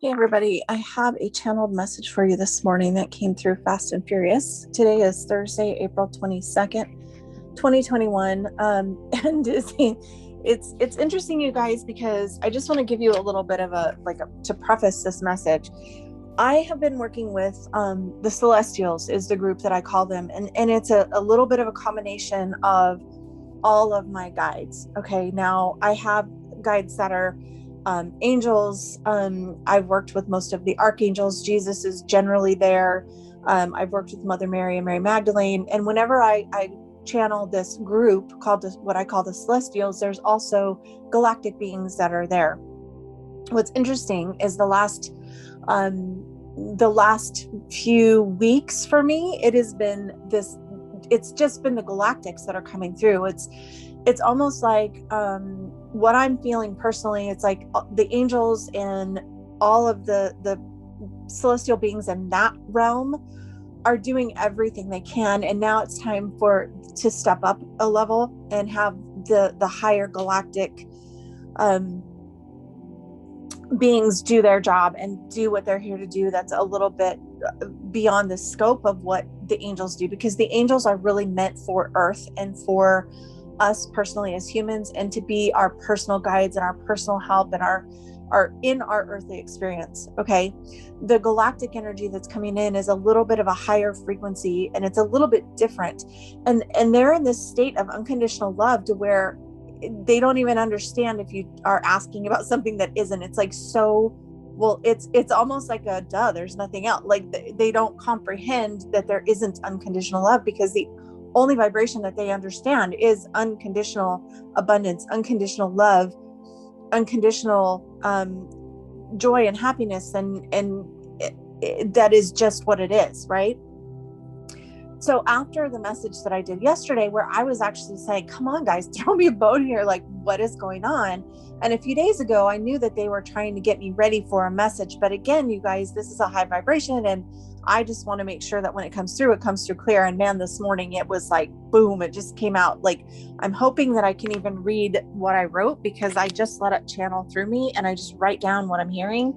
Hey everybody, I have a channeled message for you this morning that came through fast and furious. Today is Thursday, April 22nd, 2021. And it's interesting, you guys, because I just want to give you a little bit of to preface this message. I have been working with the Celestials is the group that I call them. And it's a little bit of a combination of all of my guides. Okay, now I have guides that are angels. I've worked with most of the archangels. Jesus is generally there. I've worked with Mother Mary and Mary Magdalene. And whenever I channel this group called what I call the Celestials, there's also galactic beings that are there. What's interesting is the last few weeks for me, it has been this. It's just been the Galactics that are coming through. It's almost like what I'm feeling personally. It's like the angels and all of the celestial beings in that realm are doing everything they can, and now it's time to step up a level and have the higher galactic beings do their job and do what they're here to do. That's a little bit beyond the scope of what the angels do, because the angels are really meant for Earth and for us personally as humans, and to be our personal guides and our personal help and our in our earthly experience. Okay, the galactic energy that's coming in is a little bit of a higher frequency, and it's a little bit different, and they're in this state of unconditional love to where they don't even understand if you are asking about something that isn't. It's like, so well, it's almost like a duh, there's nothing else. Like they don't comprehend that there isn't unconditional love, because the only vibration that they understand is unconditional abundance, unconditional love, unconditional joy and happiness, and that is just what it is, right? So after the message that I did yesterday, where I was actually saying, come on guys, throw me a bone here, like what is going on? And a few days ago, I knew that they were trying to get me ready for a message. But again, you guys, this is a high vibration, and I just want to make sure that when it comes through clear. And man, this morning it was like, boom, it just came out. Like, I'm hoping that I can even read what I wrote, because I just let it channel through me and I just write down what I'm hearing.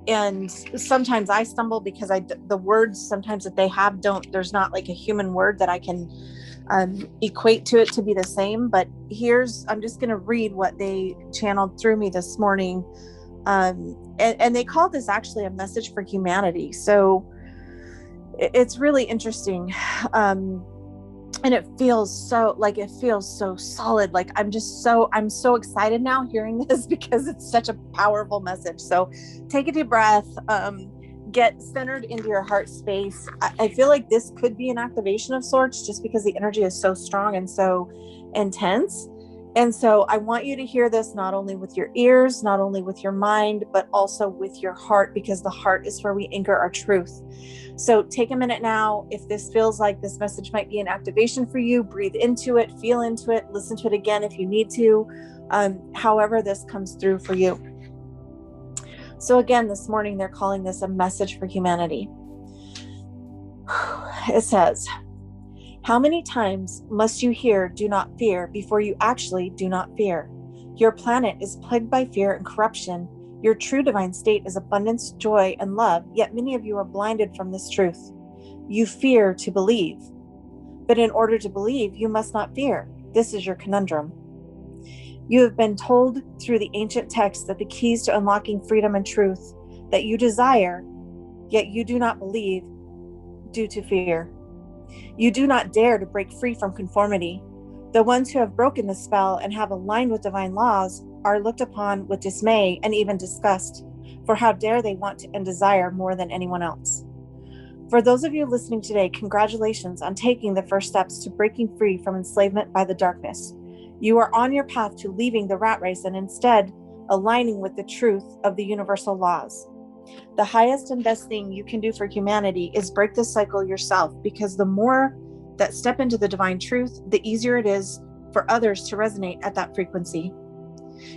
And sometimes I stumble because the words sometimes that they have there's not like a human word that I can equate to it to be the same. But I'm just going to read what they channeled through me this morning. And they call this actually a message for humanity. So it's really interesting. And it feels so solid. Like I'm so excited now hearing this, because it's such a powerful message. So take a deep breath, get centered into your heart space. I feel like this could be an activation of sorts, just because the energy is so strong and so intense. And so I want you to hear this not only with your ears, not only with your mind, but also with your heart, because the heart is where we anchor our truth. So take a minute now. If this feels like this message might be an activation for you, breathe into it, feel into it, listen to it again if you need to, however this comes through for you. So again, this morning, they're calling this a message for humanity. It says, how many times must you hear "do not fear" before you actually do not fear? Your planet is plagued by fear and corruption. Your true divine state is abundance, joy, and love, yet many of you are blinded from this truth. You fear to believe. But in order to believe, you must not fear. This is your conundrum. You have been told through the ancient texts that the keys to unlocking freedom and truth that you desire, yet you do not believe due to fear. You do not dare to break free from conformity. The ones who have broken the spell and have aligned with divine laws are looked upon with dismay and even disgust, for how dare they want and desire more than anyone else. For those of you listening today, congratulations on taking the first steps to breaking free from enslavement by the darkness. You are on your path to leaving the rat race and instead aligning with the truth of the universal laws. The highest and best thing you can do for humanity is break this cycle yourself, because the more that step into the divine truth, the easier it is for others to resonate at that frequency.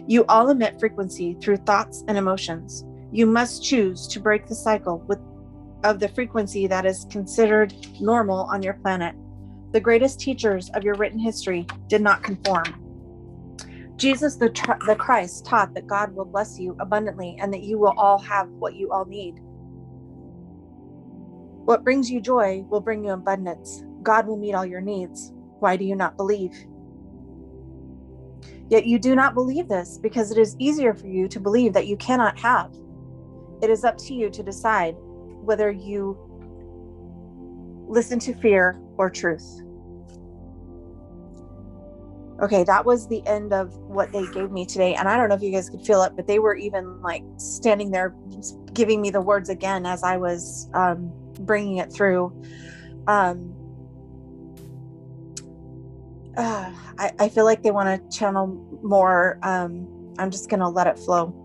You all emit frequency through thoughts and emotions. You must choose to break the cycle of the frequency that is considered normal on your planet. The greatest teachers of your written history did not conform. Jesus, the Christ, taught that God will bless you abundantly and that you will all have what you all need. What brings you joy will bring you abundance. God will meet all your needs. Why do you not believe? Yet you do not believe this because it is easier for you to believe that you cannot have. It is up to you to decide whether you listen to fear or truth. Okay, that was the end of what they gave me today. And I don't know if you guys could feel it, but they were even like standing there giving me the words again as I was bringing it through. I feel like they want to channel more. I'm just going to let it flow.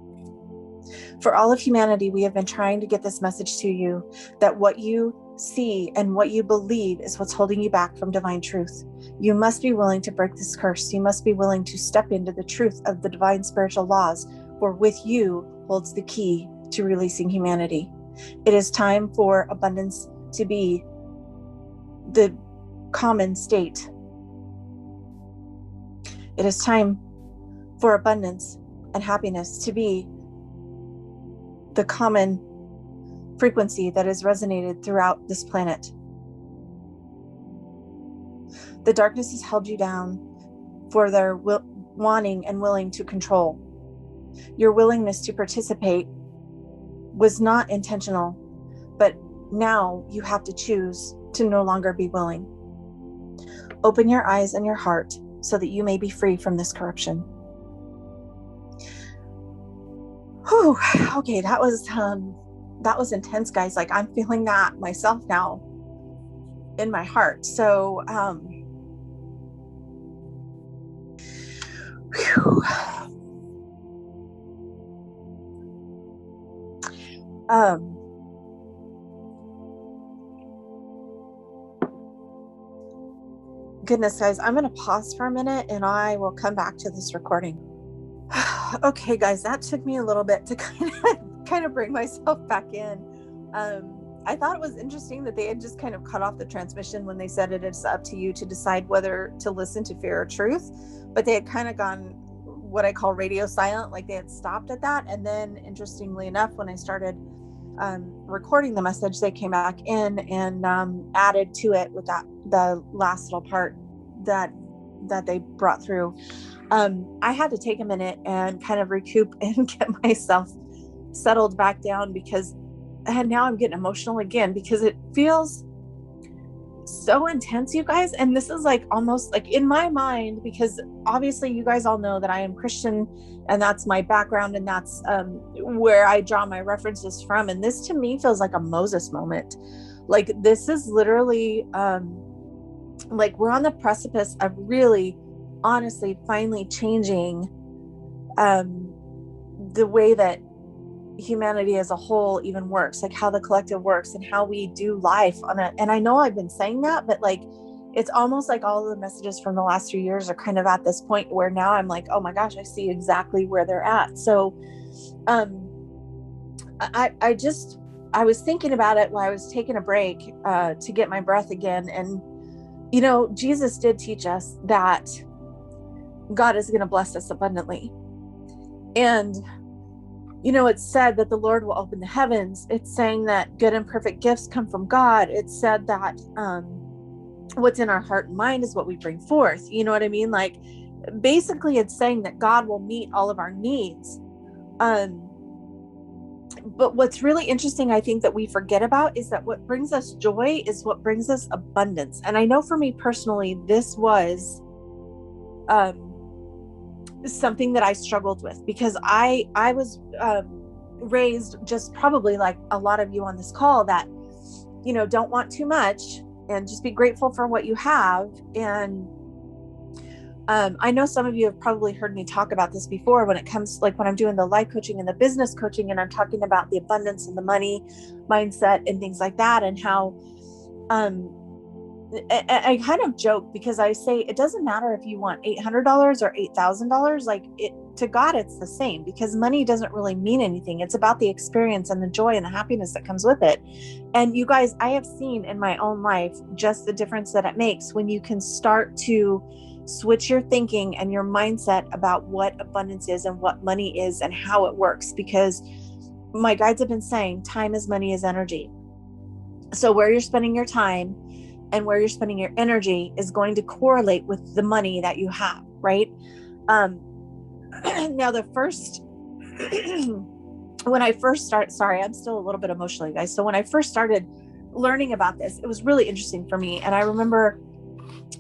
For all of humanity, we have been trying to get this message to you that what you see and what you believe is what's holding you back from divine truth. You must be willing to break this curse. You must be willing to step into the truth of the divine spiritual laws, for with you holds the key to releasing humanity. It is time for abundance to be the common state. It is time for abundance and happiness to be the common frequency that has resonated throughout this planet. The darkness has held you down for their wanting and willing to control. Your willingness to participate was not intentional, but now you have to choose to no longer be willing. Open your eyes and your heart so that you may be free from this corruption. Whew. Okay, that was intense, guys. Like, I'm feeling that myself now in my heart. So, goodness, guys, I'm going to pause for a minute and I will come back to this recording. Okay, guys, that took me a little bit to kind of bring myself back in. I thought it was interesting that they had just kind of cut off the transmission when they said it is up to you to decide whether to listen to fear or truth, but they had kind of gone what I call radio silent, like they had stopped at that. And then interestingly enough, when I started recording the message, they came back in and added to it with the last little part that they brought through. I had to take a minute and kind of recoup and get myself settled back down and now I'm getting emotional again because it feels so intense, you guys. And this is like almost like in my mind, because obviously you guys all know that I am Christian and that's my background and that's where I draw my references from. And this to me feels like a Moses moment. Like this is literally like we're on the precipice of really honestly finally changing the way that humanity as a whole even works, like how the collective works and how we do life and I know I've been saying that, but like it's almost like all of the messages from the last 3 years are kind of at this point where now I'm like, oh my gosh, I see exactly where they're at. So I was thinking about it while I was taking a break to get my breath again. And you know, Jesus did teach us that God is going to bless us abundantly. And you know, it's said that the Lord will open the heavens. It's saying that good and perfect gifts come from God. It's said that what's in our heart and mind is what we bring forth. You know what I mean? Like, basically, it's saying that God will meet all of our needs. But what's really interesting, I think, that we forget about is that what brings us joy is what brings us abundance. And I know for me personally, this was something that I struggled with because I was raised just probably like a lot of you on this call that, you know, don't want too much and just be grateful for what you have. And I know some of you have probably heard me talk about this before when it comes, like when I'm doing the life coaching and the business coaching and I'm talking about the abundance and the money mindset and things like that, and how I kind of joke because I say it doesn't matter if you want $800 or $8,000. Like to God, it's the same, because money doesn't really mean anything. It's about the experience and the joy and the happiness that comes with it. And you guys, I have seen in my own life just the difference that it makes when you can start to switch your thinking and your mindset about what abundance is and what money is and how it works, because my guides have been saying time is money is energy. So where you're spending your time and where you're spending your energy is going to correlate with the money that you have, right? Now the first, when I first started, sorry, I'm still a little bit emotional, guys. So when I first started learning about this, it was really interesting for me. And I remember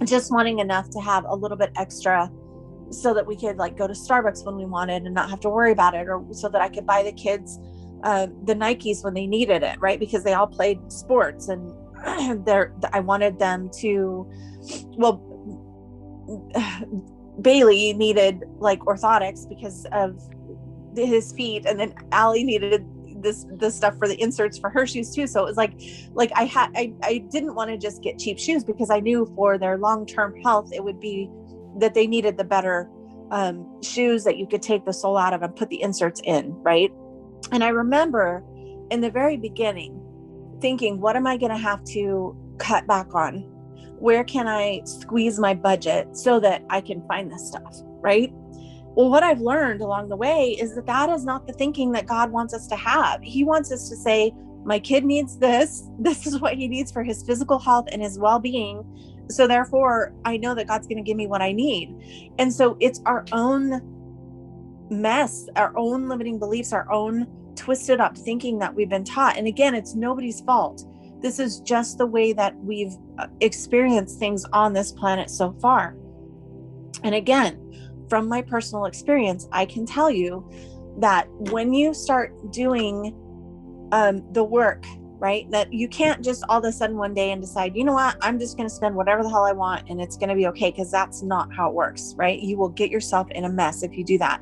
just wanting enough to have a little bit extra so that we could like go to Starbucks when we wanted and not have to worry about it, or so that I could buy the kids the Nikes when they needed it, right? Because they all played sports, and I wanted them to, well, Bailey needed like orthotics because of his feet, and then Allie needed this stuff for the inserts for her shoes too. So it was like I didn't want to just get cheap shoes, because I knew for their long-term health it would be that they needed the better shoes that you could take the sole out of and put the inserts in, right? And I remember in the very beginning thinking, what am I going to have to cut back on? Where can I squeeze my budget so that I can find this stuff, right? Well, what I've learned along the way is that that is not the thinking that God wants us to have. He wants us to say, my kid needs this. This is what he needs for his physical health and his well-being. So therefore, I know that God's going to give me what I need. And so it's our own mess, our own limiting beliefs, our own twisted up thinking that we've been taught. And again, it's nobody's fault. This is just the way that we've experienced things on this planet so far. And again, from my personal experience, I can tell you that when you start doing the work, right, that you can't just all of a sudden one day and decide, you know what, I'm just going to spend whatever the hell I want and it's going to be okay, because that's not how it works, right? You will get yourself in a mess if you do that.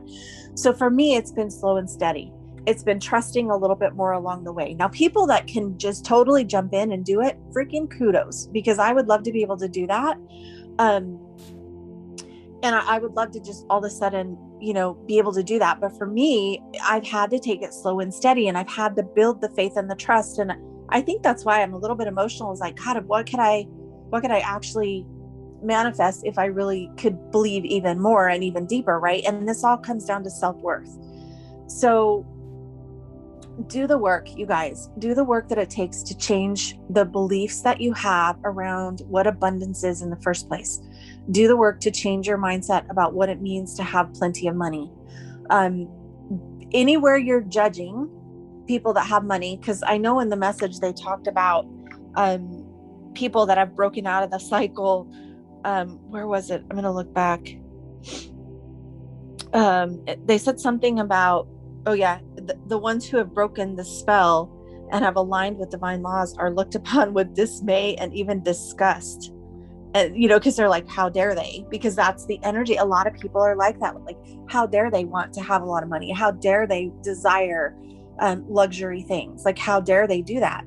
So for me, it's been slow and steady. It's been trusting a little bit more along the way. Now, people that can just totally jump in and do it, freaking kudos, because I would love to be able to do that. And I would love to just all of a sudden, be able to do that. But for me, I've had to take it slow and steady, and I've had to build the faith and the trust. And I think that's why I'm a little bit emotional. Is like, God, what could I actually manifest if I really could believe even more and even deeper, right? And this all comes down to self-worth. So do the work, you guys. Do the work that it takes to change the beliefs that you have around what abundance is in the first place. Do the work to change your mindset about what it means to have plenty of money. Anywhere you're judging people that have money, because I know in the message they talked about people that have broken out of the cycle. Where was it? I'm going to look back. They said something about, the ones who have broken the spell and have aligned with divine laws are looked upon with dismay and even disgust. And, because they're like, how dare they? Because that's the energy. A lot of people are like that. Like, how dare they want to have a lot of money? How dare they desire luxury things? Like, how dare they do that?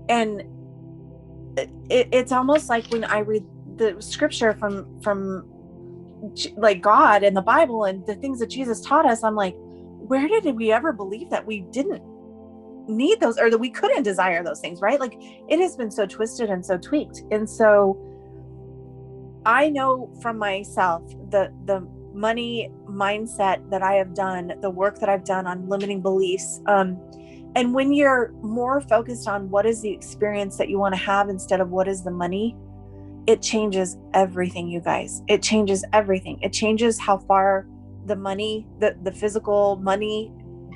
And it's almost like when I read the scripture from like God and the Bible and the things that Jesus taught us, I'm like, where did we ever believe that we didn't need those, or that we couldn't desire those things, right? Like, it has been so twisted and so tweaked. And so I know from myself the money mindset that I have done, the work that I've done on limiting beliefs. And when you're more focused on what is the experience that you want to have instead of what is the money, it changes everything, you guys. It changes everything. It changes how far the money, the physical money,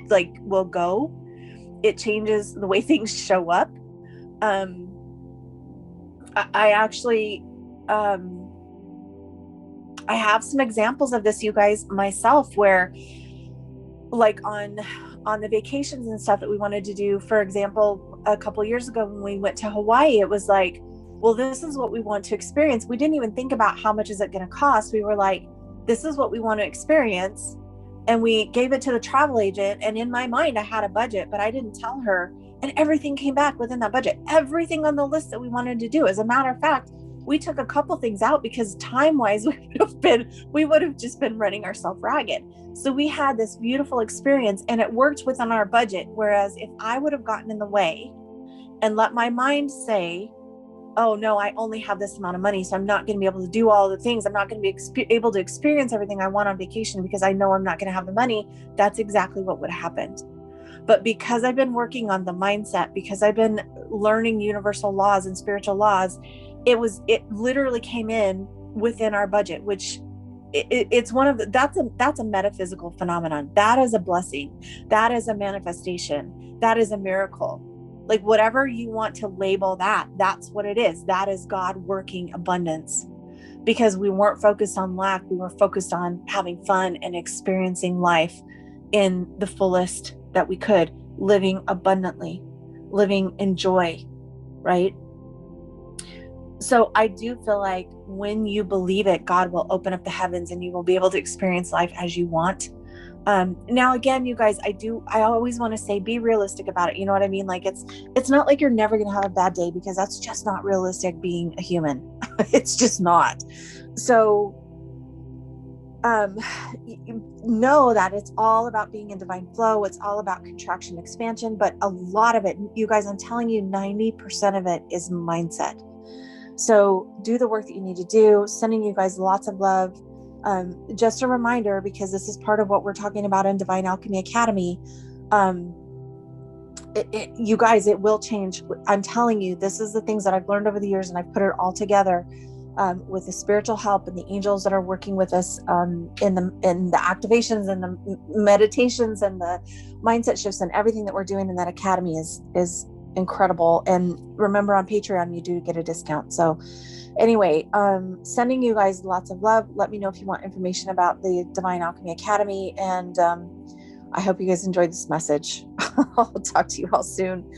like, will go. It changes the way things show up. I actually, I have some examples of this, you guys, myself, where like on the vacations and stuff that we wanted to do, for example, a couple of years ago when we went to Hawaii, it was like, well, this is what we want to experience. We didn't even think about how much is it going to cost. We were like, this is what we want to experience. And we gave it to the travel agent. And in my mind, I had a budget, but I didn't tell her. And everything came back within that budget. Everything on the list that we wanted to do. As a matter of fact, we took a couple things out because time-wise, we would have just been running ourselves ragged. So we had this beautiful experience and it worked within our budget. Whereas if I would have gotten in the way and let my mind say, oh no, I only have this amount of money, so I'm not going to be able to do all the things. I'm not going to be able to experience everything I want on vacation because I know I'm not going to have the money. That's exactly what would have happened. But because I've been working on the mindset, because I've been learning universal laws and spiritual laws, it literally came in within our budget, which it's one of the, that's a metaphysical phenomenon. That is a blessing. That is a manifestation. That is a miracle. Like whatever you want to label that, that's what it is. That is God working abundance, because we weren't focused on lack. We were focused on having fun and experiencing life in the fullest that we could, living abundantly, living in joy, right? So I do feel like when you believe it, God will open up the heavens and you will be able to experience life as you want. Now, again, you guys, I always want to say, be realistic about it. You know what I mean? Like it's not like you're never going to have a bad day, because that's just not realistic being a human. It's just not. So, know that it's all about being in divine flow. It's all about contraction, expansion, but a lot of it, you guys, I'm telling you, 90% of it is mindset. So do the work that you need to do. Sending you guys lots of love. Just a reminder, because this is part of what we're talking about in Divine Alchemy Academy. You guys, it will change. I'm telling you, this is the things that I've learned over the years, and I've put it all together with the spiritual help and the angels that are working with us in the activations and the meditations and the mindset shifts, and everything that we're doing in that academy is incredible. And remember, on Patreon, you do get a discount. So anyway, sending you guys lots of love. Let me know if you want information about the Divine Alchemy Academy. And I hope you guys enjoyed this message. I'll talk to you all soon.